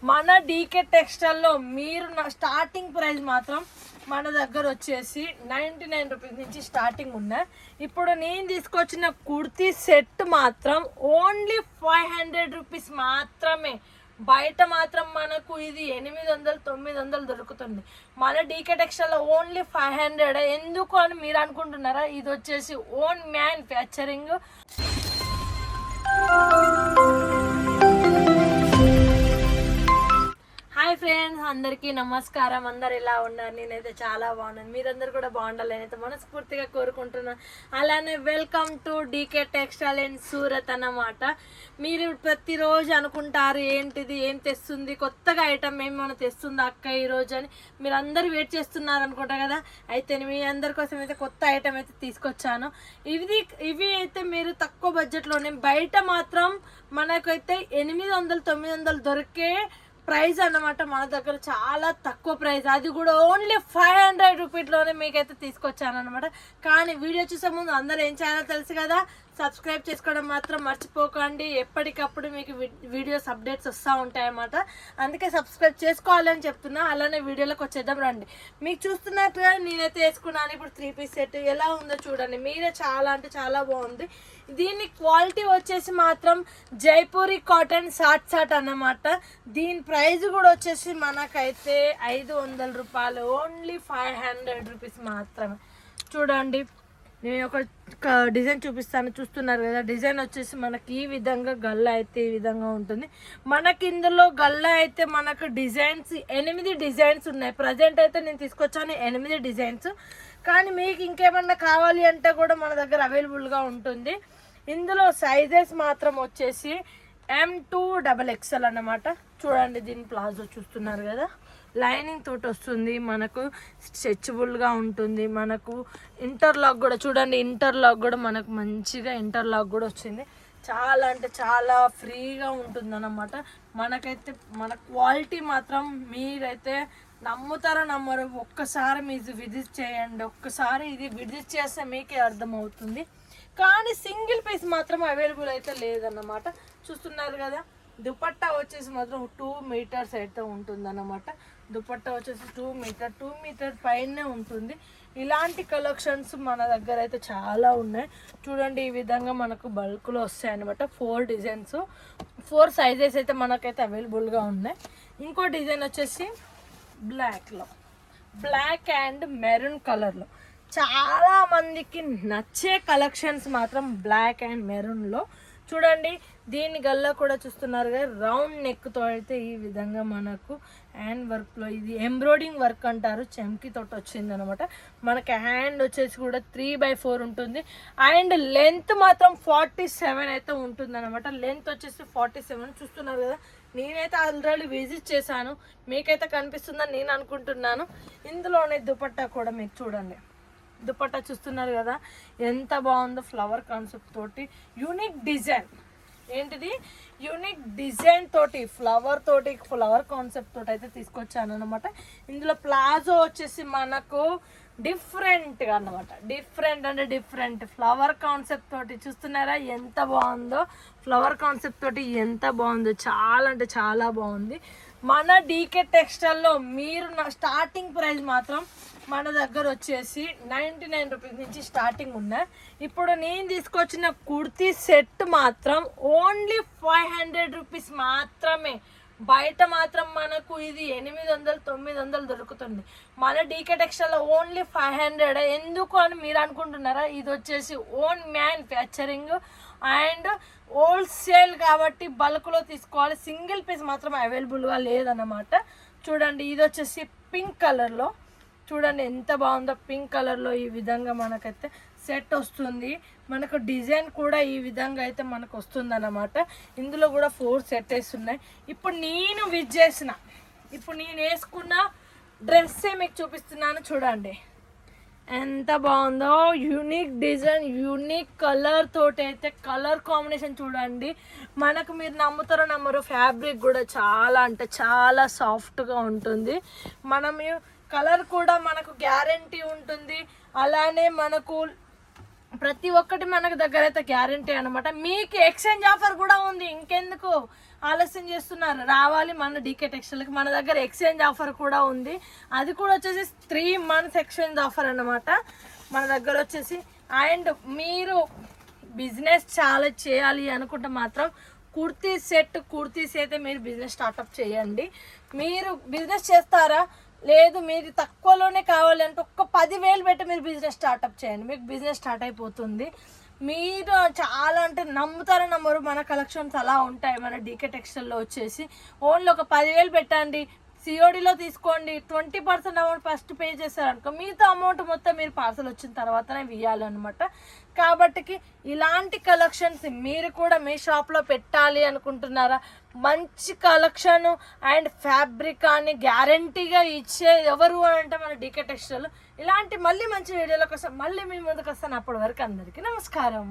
మన డీకే టెక్స్టైల్లో మీరు starting price మాత్రం మన దగ్గర వచ్చేసి 99 రూపీస్ నుంచి స్టార్టింగ్ ఉన్నాయి. ఇప్పుడు నేను తీసుకొచ్చిన కుర్తీ సెట్ మాత్రం ఓన్లీ 500 రూపీస్ మాత్రమే. బయట మాత్రం మనకు ఇది 800-900 దొరుకుతుంది. మన డీకే టెక్స్టైల్లో ఓన్లీ 500. ఎందుకు అని మీరు అనుకుంటున్నారా? ఇది వచ్చేసి ఓన్ మ్యానుఫ్యాక్చరింగ్. హాయ్ ఫ్రెండ్స్, అందరికీ నమస్కారం. అందరు ఎలా ఉన్నారు? నేనైతే చాలా బాగున్నాను. మీరందరూ కూడా బాగుండాలి నేనైతే మనస్ఫూర్తిగా కోరుకుంటున్నాను. అలానే welcome to DK textile and Surat అన్నమాట. మీరు ప్రతిరోజు అనుకుంటారు ఏంటిది, ఏం తెస్తుంది, కొత్తగా ఐటమ్ ఏమైనా తెస్తుంది అక్క ఈరోజు అని మీరు అందరు వెయిట్ చేస్తున్నారు అనుకుంటా కదా. అయితే మీ అందరి కోసం అయితే కొత్త ఐటమ్ అయితే తీసుకొచ్చాను. ఇవి అయితే మీరు తక్కువ బడ్జెట్లోనే, బయట మాత్రం మనకైతే 800-900 దొరికే ప్రైస్ అన్నమాట. మన దగ్గర చాలా తక్కువ ప్రైస్, అది కూడా ఓన్లీ 500 రూపీస్లోనే మీకైతే తీసుకొచ్చాను అనమాట. కానీ వీడియో చూసే ముందు అందరూ ఏం చేయాలో తెలుసు కదా, సబ్స్క్రైబ్ చేసుకోవడం మాత్రం మర్చిపోకండి. ఎప్పటికప్పుడు మీకు వీడియోస్ అప్డేట్స్ వస్తూ ఉంటాయి అన్నమాట. అందుకే సబ్స్క్రైబ్ చేసుకోవాలని చెప్తున్నా. అలానే వీడియోలోకి వచ్చేద్దాం రండి. మీకు చూస్తున్నట్టుగా నేనైతే వేసుకున్నాను ఇప్పుడు 3 పీస్ సెట్. ఎలా ఉందో చూడండి మీరే. చాలా అంటే చాలా బాగుంది. దీని క్వాలిటీ వచ్చేసి మాత్రం జైపూరి కాటన్ సాట్ అన్నమాట. దీని ప్రైస్ కూడా వచ్చేసి మనకైతే 500 రూపాయలు, ఓన్లీ 500 రూపీస్ మాత్రమే. చూడండి, నేను ఒక డిజైన్ చూపిస్తాను, చూస్తున్నారు కదా. డిజైన్ వచ్చేసి మనకి ఈ విధంగా గల్ల అయితే ఈ విధంగా ఉంటుంది. మనకి ఇందులో గల్ల అయితే మనకు డిజైన్స్ 8 డిజైన్స్ ఉన్నాయి. ప్రజెంట్ అయితే నేను తీసుకొచ్చాను 8 డిజైన్స్. కానీ మీకు ఇంకేమన్నా కావాలి అంటే కూడా మన దగ్గర అవైలబుల్గా ఉంటుంది. ఇందులో సైజెస్ మాత్రం వచ్చేసి M2XXL అన్నమాట. చూడండి, దీని ప్లాజో చూస్తున్నారు కదా, లైనింగ్ తోటి వస్తుంది, మనకు స్ట్రెచబుల్గా ఉంటుంది. మనకు ఇంటర్లాక్ కూడా చూడండి, ఇంటర్లాక్ కూడా మనకు మంచిగా ఇంటర్లాక్ కూడా వచ్చింది. చాలా అంటే చాలా ఫ్రీగా ఉంటుంది అన్నమాట. మనకైతే మన క్వాలిటీ మాత్రం మీరైతే నమ్ముతారో నమ్మరు. ఒక్కసారి మీరు విజిట్ చేయండి. ఒక్కసారి ఇది విజిట్ చేస్తే మీకే అర్థమవుతుంది. కానీ సింగిల్ పీస్ మాత్రం అవైలబుల్ అయితే లేదన్నమాట. చూస్తున్నారు కదా, దుపట్టా వచ్చేసి మాత్రం 2 మీటర్స్ అయితే ఉంటుంది అన్నమాట. దుపట్టా వచ్చేసి 2 మీటర్ పైనే ఉంటుంది. ఇలాంటి కలెక్షన్స్ మన దగ్గర అయితే చాలా ఉన్నాయి. చూడండి, ఈ విధంగా మనకు బల్క్లో వస్తాయి అన్నమాట. 4 డిజైన్స్, 4 సైజెస్ అయితే మనకైతే అవైలబుల్గా ఉన్నాయి. ఇంకో డిజైన్ వచ్చేసి బ్లాక్ అండ్ మెరూన్ కలర్లో. చాలా మందికి నచ్చే కలెక్షన్స్ మాత్రం బ్లాక్ అండ్ మెరూన్లో. చూడండి, దీని గల్లా కూడా చూస్తున్నారు కదా, రౌండ్ నెక్తో అయితే ఈ విధంగా మనకు హ్యాండ్ వర్క్లో, ఇది ఎంబ్రాయిడింగ్ వర్క్ అంటారు, చెంకి తోటి వచ్చింది అనమాట. మనకి హ్యాండ్ వచ్చేసి కూడా 3/4 ఉంటుంది. అండ్ లెంత్ మాత్రం 47 అయితే ఉంటుంది అనమాట. లెంత్ వచ్చేసి 47 చూస్తున్నారు కదా. నేనైతే ఆల్రెడీ విజిట్ చేశాను, మీకైతే కనిపిస్తుందని నేను అనుకుంటున్నాను. ఇందులోనే దుపట్టా కూడా మీకు చూడండి, దుపట్టా చూస్తున్నారు కదా ఎంత బాగుందో. ఫ్లవర్ కాన్సెప్ట్ తోటి యూనిక్ డిజైన్, ఏంటిది యూనిక్ డిజైన్ తోటి ఫ్లవర్ కాన్సెప్ట్ తోటి అయితే తీసుకొచ్చాను అనమాట. ఇందులో ప్లాజో వచ్చేసి మనకు డిఫరెంట్గా అన్నమాట. డిఫరెంట్ ఫ్లవర్ కాన్సెప్ట్ తోటి చూస్తున్నారా ఎంత బాగుందో. ఫ్లవర్ కాన్సెప్ట్ తోటి ఎంత బాగుందో, చాలా అంటే చాలా బాగుంది. మన డీకే టెక్స్టైల్లో మీరు స్టార్టింగ్ ప్రైస్ మాత్రం మన దగ్గర వచ్చేసి 99 రూపీస్ నుంచి స్టార్టింగ్ ఉన్నాయి. ఇప్పుడు నేను తీసుకొచ్చిన కుర్తీ సెట్ మాత్రం ఓన్లీ 500 రూపీస్ మాత్రమే. బయట మాత్రం మనకు ఇది 800-900 దొరుకుతుంది. మన డీకే టెక్స్టైల్లో ఓన్లీ 500. ఎందుకు అని మీరు అనుకుంటున్నారా? ఇది వచ్చేసి ఓన్ మ్యానుఫ్యాక్చరింగ్ అండ్ హోల్సేల్ కాబట్టి బల్క్లో తీసుకోవాలి. సింగిల్ పీస్ మాత్రం అవైలబుల్గా లేదన్నమాట. చూడండి, ఇది వచ్చేసి పింక్ కలర్లో. చూడండి ఎంత బాగుందో. పింక్ కలర్లో ఈ విధంగా మనకైతే సెట్ వస్తుంది. మనకు డిజైన్ కూడా ఈ విధంగా అయితే మనకు వస్తుంది అన్నమాట. ఇందులో కూడా 4 సెట్టేస్ ఉన్నాయి. ఇప్పుడు నేను వేసుకున్న డ్రెస్సే మీకు చూపిస్తున్నాను. చూడండి ఎంత బాగుందో. యూనిక్ డిజైన్, యూనిక్ కలర్ తోటి అయితే, కలర్ కాంబినేషన్ చూడండి. మనకు మీరు నమ్ముతారో నమ్మరు, ఫ్యాబ్రిక్ కూడా చాలా అంటే చాలా సాఫ్ట్గా ఉంటుంది. మనం కలర్ కూడా మనకు గ్యారంటీ ఉంటుంది. అలానే మనకు ప్రతి ఒక్కటి మనకు దగ్గర అయితే గ్యారంటీ అనమాట. మీకు ఎక్స్చేంజ్ ఆఫర్ కూడా ఉంది, ఇంకెందుకు ఆలస్యం చేస్తున్నారు, రావాలి మన డీకే టెక్స్టైల్కి. మన దగ్గర ఎక్స్చేంజ్ ఆఫర్ కూడా ఉంది, అది కూడా వచ్చేసి 3 months ఎక్స్చేంజ్ ఆఫర్ అన్నమాట మన దగ్గర వచ్చేసి. అండ్ మీరు బిజినెస్ చాలా చేయాలి అనుకుంటే మాత్రం కుర్తీస్ అయితే మీరు బిజినెస్ స్టార్ట్అప్ చేయండి. మీరు బిజినెస్ చేస్తారా, లేదు మీరు తక్కువలోనే కావాలంటే ఒక్క 10,000 పెట్టి మీరు బిజినెస్ స్టార్ట్అప్ చేయండి, మీకు బిజినెస్ స్టార్ట్ అయిపోతుంది. మీరు చాలా అంటే నమ్ముతారో నమ్మరు, మన కలెక్షన్స్ అలా ఉంటాయి మన డీకే టెక్స్టైల్లో వచ్చేసి. ఓన్లీ ఒక 10,000 పెట్టండి, సిఓడిలో తీసుకోండి, 20% అమౌంట్ ఫస్ట్ పే చేశారనుకో, మిగతా అమౌంట్ మొత్తం మీరు పార్సల్ వచ్చిన తర్వాతనే ఇవ్వాలన్నమాట. కాబట్టి ఇలాంటి కలెక్షన్స్ మీరు కూడా మీ షాప్లో పెట్టాలి అనుకుంటున్నారా? మంచి కలెక్షన్ అండ్ ఫ్యాబ్రిక్ అని గ్యారంటీగా ఇచ్చే ఎవరు అని అంటే మన డీకే టెక్స్టైల్. ఇలాంటి మళ్ళీ మంచి వీడియోల కోసం మళ్ళీ మీ ముందుకు వస్తాను. అప్పటి వరకు అందరికీ నమస్కారం.